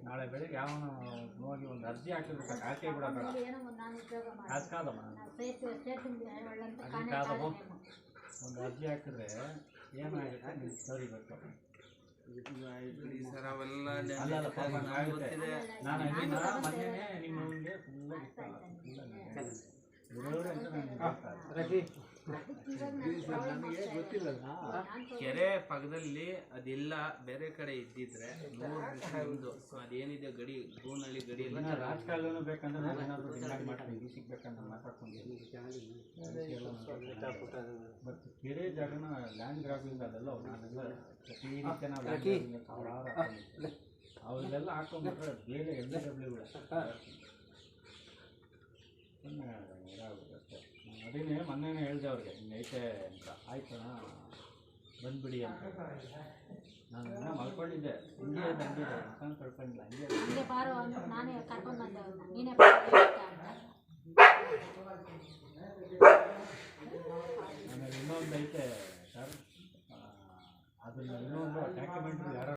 ನಾಳೆ ಬೆಳಿಗ್ಗೆ ಯಾವನ ಹೋಗಿ ಒಂದು ಅರ್ಜಿ ಹಾಕಿದ್ರೆ ಸಾಕು, ಹಾಕಿ ಬಿಡೋಣ. ಅದು ಕಾದಮ್ಮ, ಅದು ಕಾದಮ್ಮ. ಒಂದು ಅರ್ಜಿ ಹಾಕಿದ್ರೆ ಏನಾಗುತ್ತೆ ನೀವು ಸರಿಬೇಕು. ನಾನು ಮೊನ್ನೆ ನಿಮ್ಮ ಊರಿಗೆ ಫುಲ್ಲ ಕೆರೆ ಪಕ್ಕದಲ್ಲಿ ಅದೆಲ್ಲ ಬೇರೆ ಕಡೆ ಇದ್ದಿದ್ರೆ ನೋಡ್ಬಿಟ್ಟು ಅದೇನಿದೆ ಗಡಿ ಗೋನಹಳ್ಳಿ ಗಡಿಯಲ್ಲಿ ರಾಜಕಾಲನೂ ಬೇಕಂದ್ರೆ ನಾನು ಏನಾದರೂ ಡಿಮ್ಯಾಂಡ್ ಮಾಡ್ತೀನಿ, ಸಿಗ್ಬೇಕಂತ ಮಾತಾಡ್ಕೊಂಡು ಬಟ್ ಕೆರೆ ಜಾಗನ ಲ್ಯಾಂಡ್ ಗ್ರಾಬಿಂಗ್ ಅದೆಲ್ಲ ನಾನೆಲ್ಲ ಪ್ರತಿನಿತ್ಯ ನಾವು ಸಾವಿರಾರು ಅವನ್ನೆಲ್ಲ ಹಾಕೊಂಡ್ಬಿಟ್ರೆ ಬೇರೆ MW ಅಷ್ಟೇ. ಅದೇನೇ ಮೊನ್ನೆ ಹೇಳಿದೆ ಅವ್ರಿಗೆ ಹಿಂಗೆ ಐತೆ ಅಂತ. ಆಯ್ತಣ್ಣ ಬಂದ್ಬಿಡಿ ಅಂತ. ನಾನು ಇನ್ನೂ ಮಲ್ಕೊಂಡಿದ್ದೆ, ಹಿಂಗೆ ಬಂದಿದ್ದೆ, ನಾನು ಕಳ್ಕೊಂಡಿಲ್ಲ, ಹಿಂಗೆ ಆಮೇಲೆ ಇನ್ನೊಂದು ಐತೆ ಸರ್, ಅದನ್ನು ಇನ್ನೊಂದು ಡಾಕ್ಯುಮೆಂಟ್ರಿ ಯಾರು